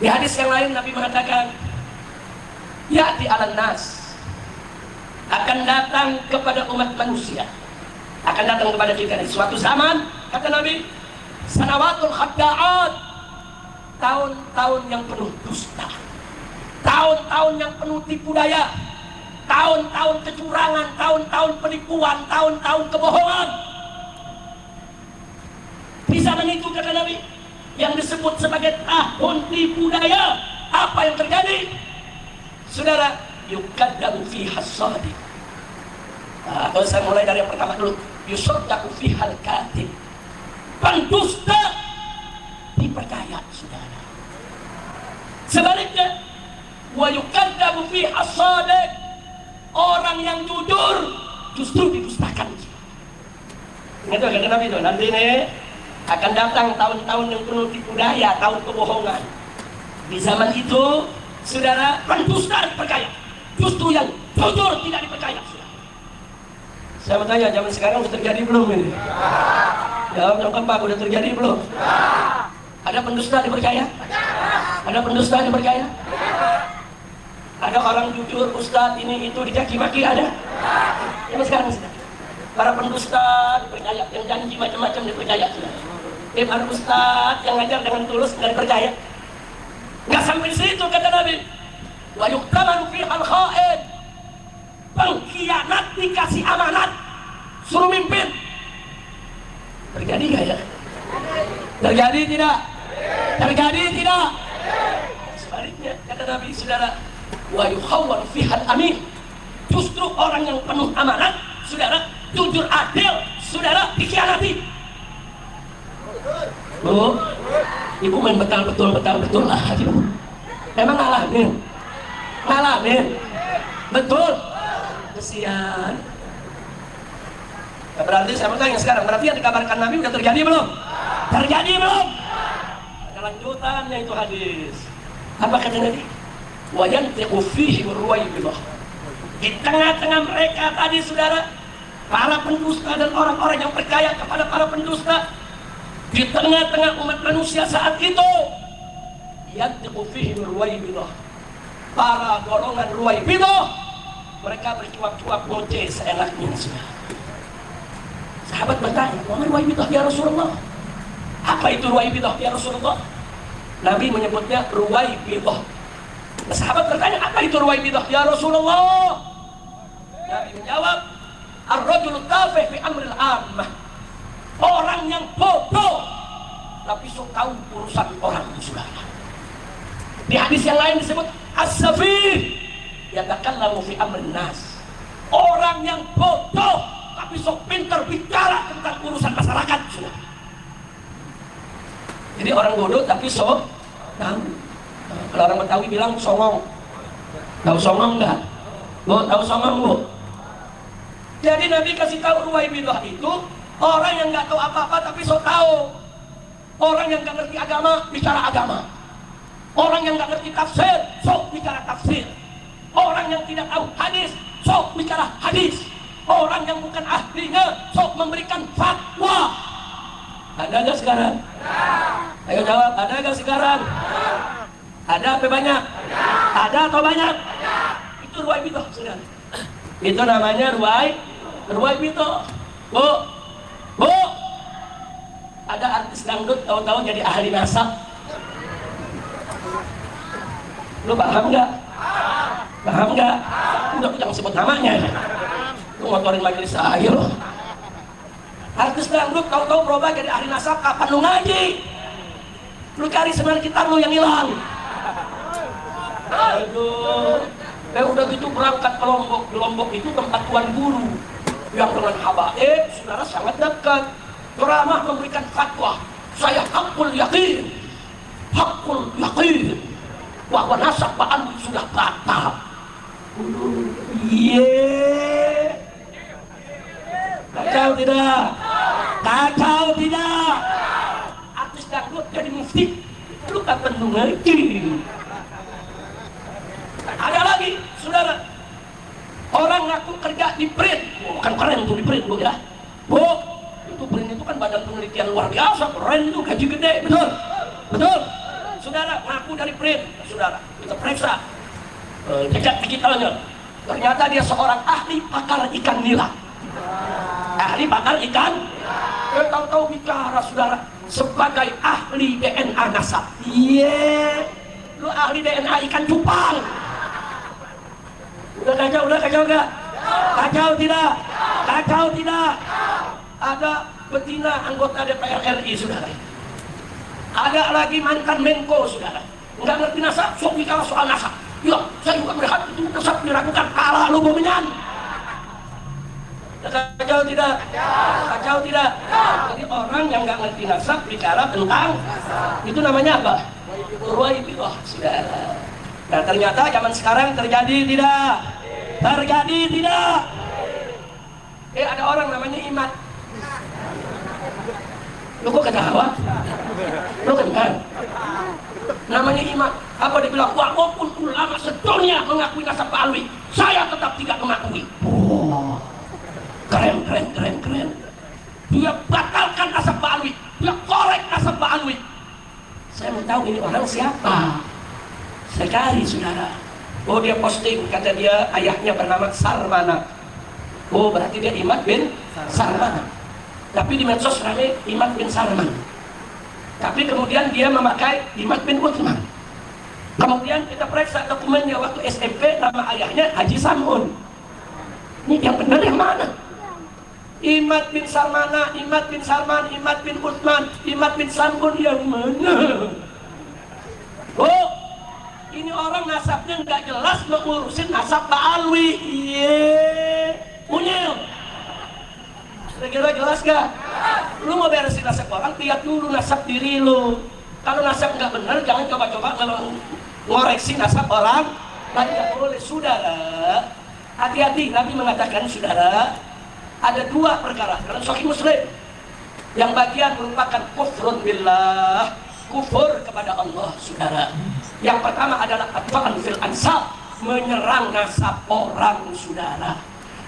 Di hadis yang lain Nabi mengatakan, ya'ti 'alan nas, akan datang kepada umat manusia, akan datang kepada kita di suatu zaman, kata Nabi, sanawatul khadda'at, tahun-tahun yang penuh dusta, tahun-tahun yang penuh tipu daya, tahun-tahun kecurangan, tahun-tahun penipuan, tahun-tahun kebohongan. Di zaman itu, kata Nabi, yang disebut sebagai tahun tipu daya, apa yang terjadi? Saudara, yukaddamu fiha as-sadiq. Kalau saya mulai dari yang pertama dulu, yusaddaqu fiha al-kadhib. Pendusta dipercaya, saudara. Sebaliknya, wa yukaddamu fiha as-sadiq. Orang yang jujur justru didustakan. Itu kata Nabi itu, nanti nih akan datang tahun-tahun yang penuh tipu daya, tahun kebohongan. Di zaman itu, saudara, pendusta dipercaya, justru yang jujur tidak dipercaya, saudara. Saya mau tanya, zaman sekarang sudah terjadi belum ini? Jawab yang keempat, sudah terjadi belum? Ada pendusta dipercaya? Ada pendusta dipercaya? Ada orang jujur, ustaz ini itu dicaci maki, ada? Zaman sekarang, saudara, para pendusta dipercaya, yang janji macam-macam dipercaya, saudara. Para ustaz yang ngajar dengan tulus nggak dipercaya. Nggak sampai situ, kata Nabi. Wa yuktaman fi al-kha'in, pengkhianat dikasih amanat, suruh mimpin. Terjadi nggak ya? Terjadi tidak? Terjadi tidak? Sebaliknya, kata Nabi, saudara, wa yukhawwan fi al-amin, justru orang yang penuh amanat, saudara, jujur adil, saudara, dikhianati. Bu, ibu main betul lah. Emang ngalamin? Betul? Kesian. Berarti saya mau tanya sekarang, berarti yang dikabarkan Nabi udah terjadi belum? Terjadi belum? Ada lanjutannya itu hadis. Apa kata Nabi? Wa yantiqu fihi ruwaibidah. Di tengah-tengah mereka tadi, saudara, para pendusta dan orang-orang yang percaya kepada para pendusta, di tengah-tengah umat manusia saat itu, yantiqu fihi ruwaibidah, para golongan ruwaibidah, mereka bercuap-cuap ngoceh seenaknya, saudara. Sahabat bertanya, "Wa ruwaibidah ya Rasulullah?" Apa itu ruwaibidah ya Rasulullah? Nabi menyebutnya ruwaibidah. Sahabat bertanya, apa itu ruwaibidah ya Rasulullah? Nabi menjawab, ar-rajul tafih fi amril ammah, orang yang bodoh tapi sok tahu urusan orang, saudara. Di hadis yang lain disebut as-safih yatakallamu fi amrin nas, orang yang bodoh tapi sok pintar bicara tentang urusan masyarakat, saudara. Jadi orang bodoh tapi sok tahu. Kalau orang Betawi bilang songong. Tahu songong enggak? Bu, tahu songong, Bu? Jadi Nabi kasih tahu ruwaibidah itu orang yang nggak tahu apa-apa tapi sok tahu. Orang yang nggak ngerti agama bicara agama. Orang yang nggak ngerti tafsir sok bicara tafsir. Orang yang tidak tahu hadis sok bicara hadis. Orang yang bukan ahlinya sok memberikan fatwa. Ada nggak sekarang? Ayo jawab, ada nggak sekarang? Ada apa banyak? Ada atau banyak? Itu ruwaibidah, saudara. Itu namanya ruwaibidah. Bu, ada artis dangdut tahu-tahu jadi ahli nasab. Lu paham nggak? Paham nggak? Udah, jangan sebut namanya. Lu ngotorin majelis saya loh. Artis dangdut tahu-tahu berubah jadi ahli nasab. Kapan lu ngaji? Lu cari sebenarnya kitab lu yang hilang. Aduh, udah gitu berangkat ke Lombok. Di Lombok itu tempat tuan guru yang dengan habaib, saudara, sangat dekat. Ceramah memberikan fatwa, saya hakul yakin bahwa nasab Pak Andi sudah batal. Kacau tidak? Kacau tidak? Artis dangdut jadi mufti, lu kapan lu ngerti? Ada lagi, saudara, orang ngaku kerja di BRIN. Bukan keren tuh di BRIN, Bu, ya. Bu, itu BRIN itu kan badan penelitian luar biasa, keren itu, gaji gede, betul? Betul? saudara ngaku dari print, saudara kita periksa jejak digitalnya. Ternyata dia seorang ahli pakar ikan nila. Ahli pakar ikan. Tahu-tahu bicara saudara sebagai ahli DNA nasab. Iya, lu ahli DNA ikan cupang. Udah kacau enggak? Kacau tidak? Kacau tidak? Ada betina anggota DPR RI saudara. Ada lagi mantan Menko saudara. Enggak ngerti nasab, sok bicara soal nasab. Ya, saya juga melihat itu nasab diragukan, kalah lu bomenyan. Kacau tidak? Kacau tidak? Jadi orang yang nggak ngerti nasab bicara tentang itu namanya apa? Ruwaibidah, saudara. Nah ternyata zaman sekarang terjadi tidak? Terjadi tidak? Ada orang namanya Imat. Lu kok ketawa? Lu kenal? Namanya Imat. Apa dia bilang? Walaupun ulama sedunia mengakui nasab Pak Alwi, saya tetap tidak mengakui. Oh. Keren. Dia batalkan nasab Pak Alwi, dia korek nasab Pak Alwi. Saya mau tahu ini orang siapa. Saya cari saudara. Oh dia posting, kata dia ayahnya bernama Sarmana. Oh berarti dia Imat bin Sarmana. Tapi di medsos rame Imat bin Sarman. Tapi kemudian dia memakai Imat bin Uthman. Kemudian kita periksa dokumennya waktu SMP, nama ayahnya Haji Samun. Ini yang benar yang mana? Imat bin Sarmana, Imat bin Sarman, Imat bin Uthman, Imat bin Samun yang mana? Oh, ini orang nasabnya nggak jelas mengurusin nasab Pak Alwi. Iya, unyil. Kira-kira jelas gak? Lu mau beresin nasab orang, lihat dulu nasab diri lu. Kalau nasab nggak benar, jangan coba-coba ngoreksi nasab orang. Tidak boleh, saudara. Hati-hati, Nabi mengatakan saudara, ada dua perkara dalam Sahih Muslim yang bagian merupakan kufrun billah, kufur kepada Allah saudara. Yang pertama adalah at-ta'an fil ansab, menyerang nasab orang saudara.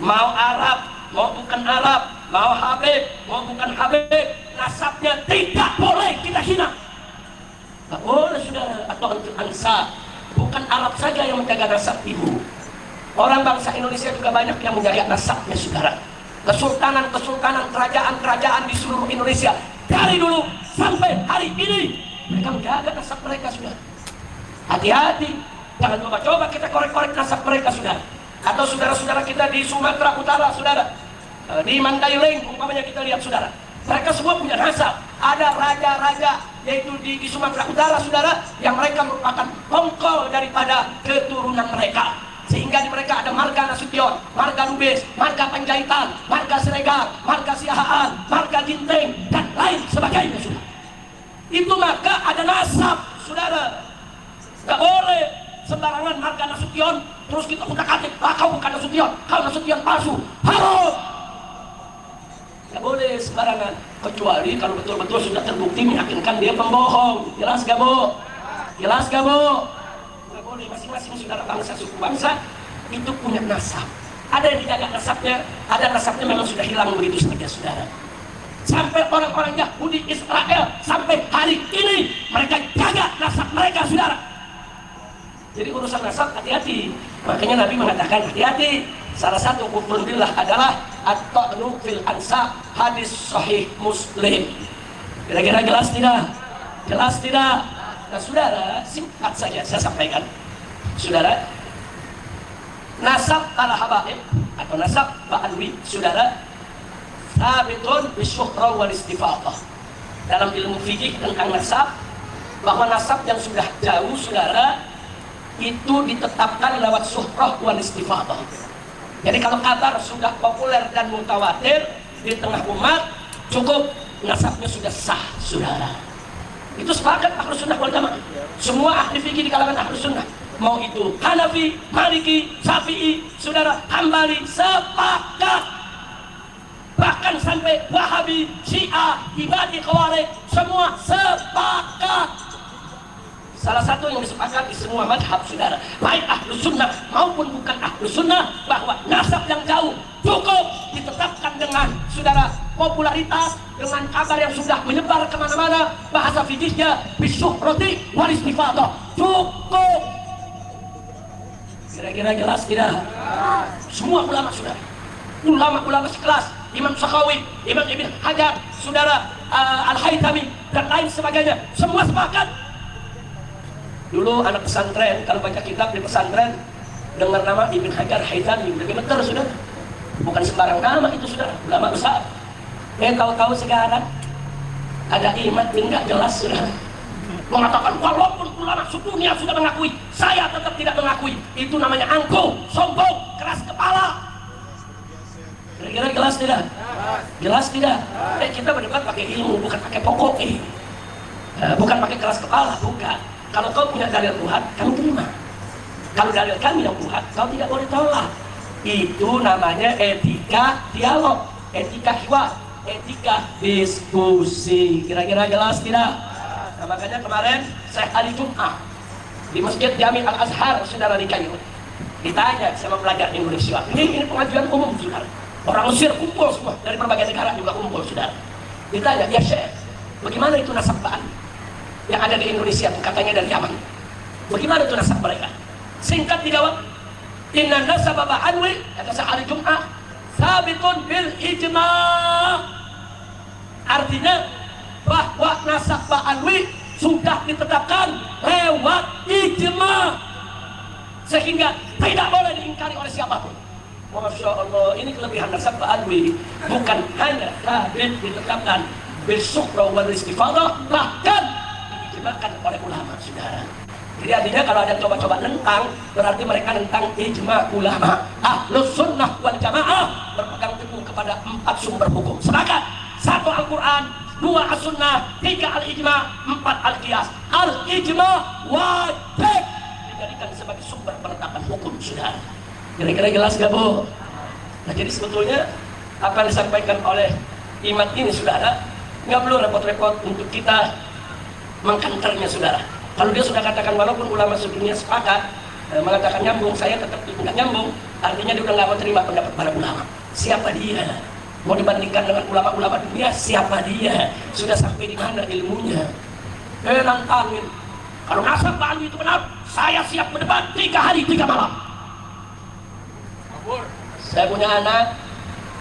Mau Arab, mau bukan Arab, mau Habib, mau bukan Habib, nasabnya tidak boleh kita hina. Tak boleh saudara. At-ta'an fil ansab, bukan Arab saja yang menjaga nasab ibu. Orang bangsa Indonesia juga banyak yang menjaga nasabnya saudara. Kesultanan, kerajaan di seluruh Indonesia dari dulu sampai hari ini mereka menjaga nasab mereka sudah. Hati-hati, jangan coba-coba kita korek-korek nasab mereka sudah. Atau saudara-saudara kita di Sumatera Utara saudara, di Mandailing umpamanya kita lihat saudara, mereka semua punya nasab. Ada raja-raja yaitu di Sumatera Utara saudara, yang mereka merupakan pongkol daripada keturunan mereka. Sehingga di mereka ada marga Nasution, marga Lubis, marga Panjaitan, marga Siregar, marga Siahaan, marga Ginting, dan lain sebagainya saudara. Itu marga ada nasab saudara. Gak boleh sembarangan marga Nasution terus kita utak-atik, kau bukan Nasution, kau Nasution palsu. Haram. Gak boleh sembarangan, kecuali kalau betul-betul sudah terbukti meyakinkan dia pembohong. Jelas gak bu? Jelas gak bu? Masing-masing saudara bangsa, suku bangsa itu punya nasab. Ada yang dijaga nasabnya, ada nasabnya memang sudah hilang begitu saja saudara. Sampai orang-orang Yahudi Israel sampai hari ini mereka jaga nasab mereka saudara. Jadi urusan nasab hati-hati. Makanya Nabi mengatakan hati-hati. Salah satu kufur billah adalah at-ta'nu fil ansab, hadis sahih Muslim. Kira-kira jelas tidak? Jelas tidak? Nah saudara, singkat saja saya sampaikan. Saudara, nasab al-habaib atau nasab Pak Alwi saudara, sabitun bisyuhra wal istifadah. Dalam ilmu fikih tentang nasab, bahwa nasab yang sudah jauh saudara itu ditetapkan lewat syuhrah wal istifadah. Jadi kalau kabar sudah populer dan mutawatir di tengah umat, cukup nasabnya sudah sah saudara. Itu sepakat Ahlus Sunnah wal Jamaah. Semua ahli fikih di kalangan Ahlus Sunnah, mau itu Hanafi, Maliki, Syafi'i, saudara, Hambali, sepakat. Bahkan sampai Wahabi, Syiah, Ibadi, Khawarij, semua sepakat. Salah satu yang disepakati semua madhab saudara, baik Ahlus Sunnah maupun bukan Ahlus Sunnah, bahwa nasab yang jauh cukup ditetapkan dengan saudara popularitas dengan kabar yang sudah menyebar kemana-mana, bahasa fisiknya bisyukroti walistifadah. Cukup. Kira-kira jelas tidak? Semua ulama sudah, ulama-ulama sekelas Imam Sakhawi, Imam Ibn Hajar, saudara Al-Haythami dan lain sebagainya, semua sepakat. Dulu anak pesantren kalau baca kitab di pesantren dengar nama Ibn Hajar Haythami udah gemeter sudah. Bukan sembarang nama itu sudah, ulama besar. Tahu-tahu sekarang ada iman enggak jelas sudah. Mengatakan walaupun ulama sedunia sudah mengakui, saya tetap tidak mengakui. Itu namanya angkuh, sombong, keras kepala. Kira-kira jelas tidak? Jelas tidak? Kita berdebat pakai ilmu, bukan pakai pokok. Bukan pakai keras kepala, bukan. Kalau kau punya dalil Tuhan, kami terima. Kalau dalil kami yang Tuhan, kau tidak boleh tolak. Itu namanya etika dialog, etika hiwar, etika diskusi. Kira-kira jelas tidak? Nah, makanya kemarin saya hari Jumat di Masjid Jami Al-Azhar, saudara di Kairo, ditanya sama pelajar Indonesia. Ini pengajian umum, saudara. Orang Mesir kumpul semua, dari berbagai negara juga kumpul, saudara. Ditanya, ya Syekh, bagaimana itu nasab Ba'an yang ada di Indonesia, katanya dari Yaman? Bagaimana itu nasab mereka? Singkat dijawab, inna nasab Ba'anwi, kata saya hari Jumat, sabitun bil ijma'. Artinya bahwa nasab Ba'anwi sudah ditetapkan lewat ijma', sehingga tidak boleh diingkari oleh siapapun. Masya Allah, ini kelebihan nasab Ba'anwi. Bukan hanya sabit ditetapkan bisyukra wal istifadah, bahkan diijma'kan oleh ulama, saudara. Jadi artinya kalau ada coba-coba nentang, berarti mereka nentang ijma' ulama. Ahlus sunnah wal jamaah berpegang teguh kepada 4 sumber hukum. Sepakat, 1 Al-Quran, 2 as-sunnah, 3 al-ijma', 4 al-qiyas. Al-ijma' wajib dijadikan sebagai sumber penetapan hukum, saudara. Kira-kira jelas gak, Bu? Nah, jadi sebetulnya apa yang disampaikan oleh Imat ini, saudara, nggak perlu repot-repot untuk kita mengkanternya, saudara. Kalau dia sudah katakan walaupun ulama sedunia sepakat mengatakan nyambung, saya tetap tidak nyambung, artinya dia udah nggak mau terima pendapat para ulama. Siapa dia? Mau dibandingkan dengan ulama-ulama dunia? Siapa dia? Sudah sampai di mana ilmunya? Nantangin. Kalau nasab Ba'anwi itu benar, saya siap berdebat 3 hari 3 malam. Saya punya anak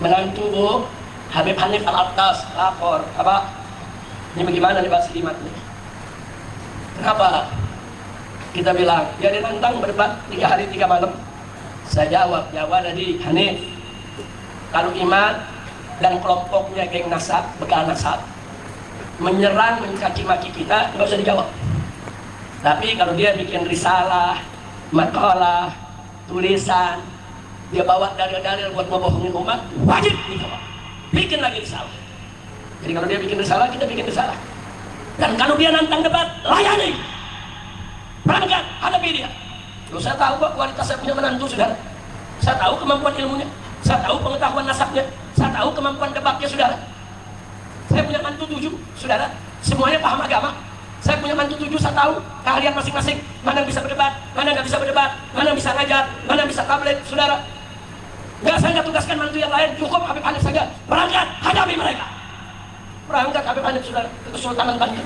menantu, Bu, Habib Hanif Al-Attas, lapor, apa? Ini bagaimana nih Pak Sidimat nih? Kenapa? Kita bilang, dia ditantang berdebat 3 hari 3 malam. Saya jawab tadi, Hanif, kalau Imat dan kelompoknya geng nasab, begal nasab, menyerang, mencaci maki kita, nggak usah dijawab. Tapi kalau dia bikin risalah, makalah, tulisan, dia bawa dalil-dalil buat ngebohongin umat, wajib dijawab. Bikin lagi risalah. Jadi kalau dia bikin risalah, kita bikin risalah. Dan kalau dia nantang debat, layani. Berangkat, hadapi dia. Loh, saya tahu kok kualitas saya punya menantu, saudara. Saya tahu kemampuan ilmunya, saya tahu pengetahuan nasabnya, saya tahu kemampuan debatnya, saudara. Saya punya mantu 7, saudara. Semuanya paham agama. Saya punya mantu 7, saya tahu keahlian masing-masing. Mana yang bisa berdebat, mana yang nggak bisa berdebat, mana yang bisa ngajar, mana yang bisa tablet, saudara. Nggak, saya nggak tugaskan mantu yang lain, cukup Habib Hanif saja. Berangkat, hadapi mereka. Berangkat Habib Hanif, saudara, ke Kesultanan Banten.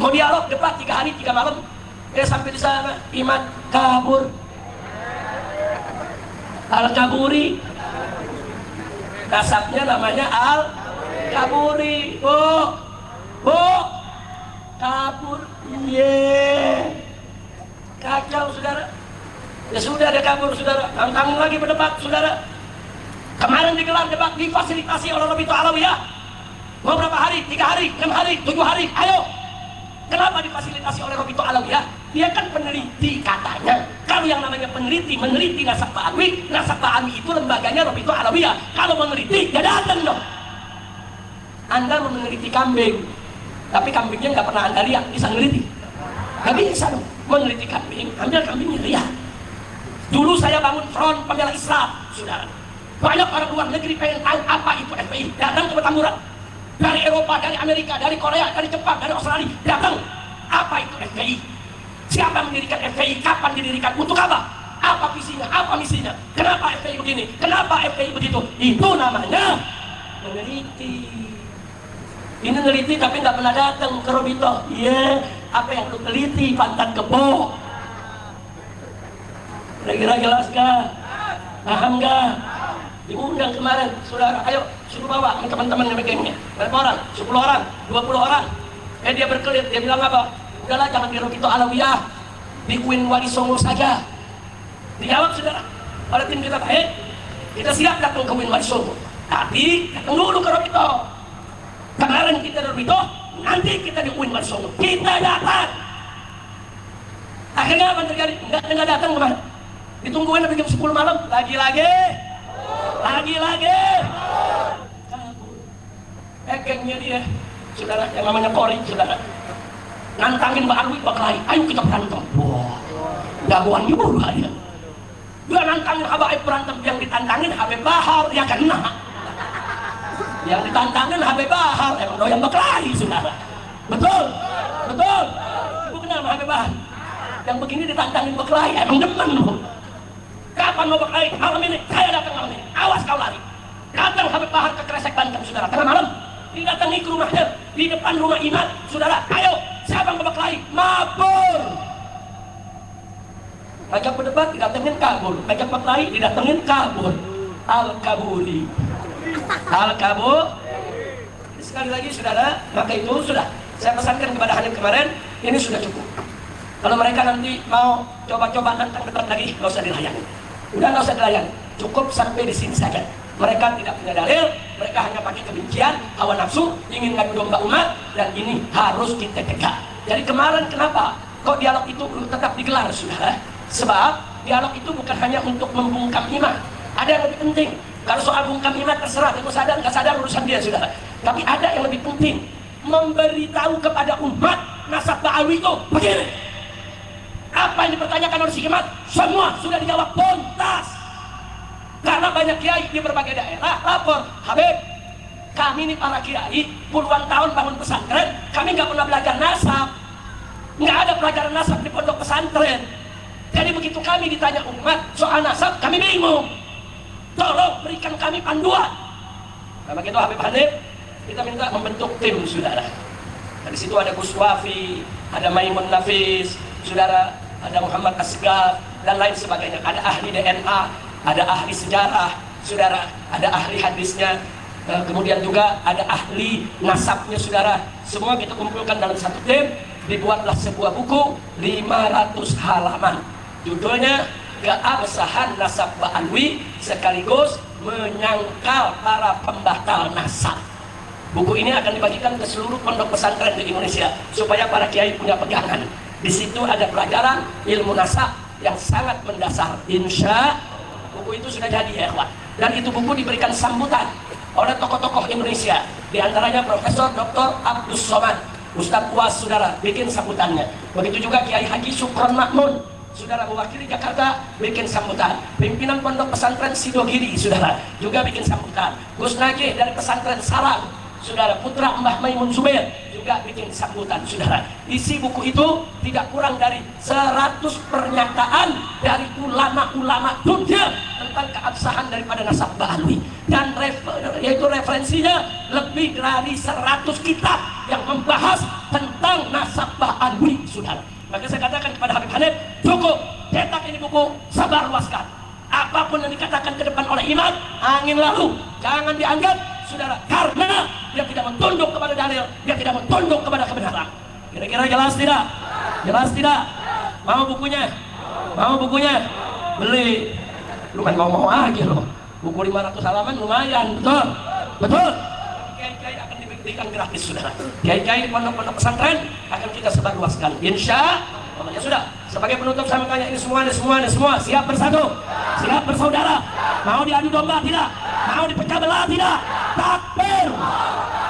Mau dialog, debat 3 hari 3 malam. Sampai di sana, Imat kabur. Al-Kaburi. Nasabnya namanya Al-Kaburi. Bu, kabur. Kacau, saudara. Ya sudah, dia kabur, saudara. Tantang lagi berdebat, saudara. Kemarin digelar debat, difasilitasi oleh Rabithah Alawiyah. Mau berapa hari? 3 hari, 6 hari, 7 hari, ayo. Kenapa difasilitasi oleh Rabithah Alawiyah? Dia kan peneliti katanya. Kalau yang namanya peneliti, meneliti nasab Ba'anwi, nasab Ba'anwi itu lembaganya Rabithah Alawiyah. Kalau meneliti, ya datang dong. Anda mau meneliti kambing, tapi kambingnya nggak pernah Anda lihat, bisa meneliti? Nggak bisa dong. Meneliti kambing, ambil kambingnya, lihat. Dulu saya bangun front pembela Islam, saudara. Banyak orang luar negeri pengen tahu apa itu FPI. Datang ke Petamburan. Dari Eropa, dari Amerika, dari Korea, dari Jepang, dari Australia. Datang. Apa itu FPI? Siapa mendirikan FPI? Kapan didirikan? Untuk apa? Apa visinya? Apa misinya? Kenapa FPI begini? Kenapa FPI begitu? Itu namanya meneliti. Ini neliti tapi nggak pernah datang ke Robito. Iya, apa yang lu teliti? Pantat kebo. Kira-kira jelas gak? Paham gak? Diundang kemarin, saudara, ayo suruh bawa teman-teman yang gengnya. Berapa orang? 10 orang, 20 orang. Dia berkelit, dia bilang apa? Udahlah, jangan di Robito Alawiyah, di Queen Wali Songo saja. Dijawab saudara, pada tim kita baik, kita siap datang ke Queen Wali Songo. Tapi datang dulu ke Robito. Kemarin kita di Robito, nanti kita di Queen Wali Songo. Kita datang. Akhirnya apa terjadi? Enggak datang kemarin. Ditungguin sampai jam 10 malam, lagi-lagi. Kabur. Gengnya dia, saudara, yang namanya Kori, saudara. Nantangin Mbak Alwi, Mbak Klai, ayo kita berantem. Wah, jagoan juga dia. Dia nantangin Habaib berantem, yang ditantangin Habib Bahar, ya kena. Yang ditantangin Habib Bahar, emang doyan Mbak Klai, saudara. Betul. Ibu kenal sama Habib Bahar? Yang begini ditantangin Mbak Klai, emang demen loh. Kapan mau berkelahi? Malam ini, saya datang malam ini. Awas kau lari. Datang Habib Bahar ke Kresek Banten, saudara. Tengah malam, didatangi ke rumahnya, di depan rumah Iman, saudara. Ayo, siapa yang mau berkelahi? Mabur. Ngajak berdebat, didatengin kabur. Ngajak berkelahi, didatengin kabur. Al-Kaburi. Sekali lagi, saudara, maka itu sudah. Saya pesankan kepada hadir kemarin, ini sudah cukup. Kalau mereka nanti mau coba-coba nantang dekat lagi, nggak usah dilayani. Udah nggak usah dilayani, cukup sampai di sini saja. Mereka tidak punya dalil, mereka hanya pakai kebencian, hawa nafsu, ingin ngadu domba umat, dan ini harus kita tegak. Jadi kemarin kenapa kok dialog itu tetap digelar, saudara? Sebab dialog itu bukan hanya untuk membungkam iman, ada yang lebih penting. Kalau soal bungkam iman terserah, itu sadar nggak sadar urusan dia, saudara. Tapi ada yang lebih penting, memberitahu kepada umat nasab Ba'alwi itu begini. Apa yang dipertanyakan oleh si Kemat, semua sudah dijawab tuntas. Karena banyak kiai di berbagai daerah lapor, Habib, kami ini para kiai puluhan tahun bangun pesantren, kami nggak pernah belajar nasab, nggak ada pelajaran nasab di pondok pesantren. Jadi begitu kami ditanya umat soal nasab, kami bingung. Tolong berikan kami panduan. Nah, begitu Habib hadir, kita minta membentuk tim, saudara. Dari situ ada Gus Wafi, ada Maimun Nafis, saudara, ada Muhammad Asgar, dan lain sebagainya. Ada ahli DNA, ada ahli sejarah, saudara, ada ahli hadisnya, kemudian juga ada ahli nasabnya, saudara. Semua kita kumpulkan dalam satu tim, dibuatlah sebuah buku 500 halaman. Judulnya Keabsahan Nasab Ba'alwi sekaligus menyangkal para pembatal nasab. Buku ini akan dibagikan ke seluruh pondok pesantren di Indonesia supaya para kiai punya pegangan. Di situ ada pelajaran ilmu nasab yang sangat mendasar. Insya buku itu sudah jadi, ya ikhwan. Dan itu buku diberikan sambutan oleh tokoh-tokoh Indonesia, di antaranya Profesor Dr. Abdus Somad, Ustadz Uas, saudara, bikin sambutannya. Begitu juga Kiai Haji Sukron Makmun, saudara, mewakili Jakarta, bikin sambutan. Pimpinan Pondok Pesantren Sidogiri, saudara, juga bikin sambutan. Gus Najih dari Pesantren Sarang, saudara, putra Mbah Maimun Zubair, juga bikin sambutan, saudara. Isi buku itu tidak kurang dari 100 pernyataan dari ulama-ulama dunia tentang keabsahan daripada nasab Ba'alwi. Dan yaitu referensinya lebih dari 100 kitab yang membahas tentang nasab Ba'alwi, saudara. Maka saya katakan kepada Habib Hanif, cukup, cetak ini buku, sabar luaskan. Apapun yang dikatakan ke depan oleh imam, angin lalu, jangan dianggap, saudara, karena dia tidak mentunduk kepada dalil, dia tidak mentunduk kepada kebenaran. Kira-kira jelas tidak? Jelas tidak? Mau bukunya? Mau bukunya? Beli. Lumayan mau aja loh. Buku 500 halaman lumayan, betul? Betul? Kiai-kiai akan diberikan gratis, saudara. Kiai-kiai di pondok-pondok pesantren akan kita sebarluaskan. Insya Allah. Ya sudah. Sebagai penutup saya mau tanya, ini semua siap bersatu, siap bersaudara, mau diadu domba tidak, mau dipecah belah tidak, takbir.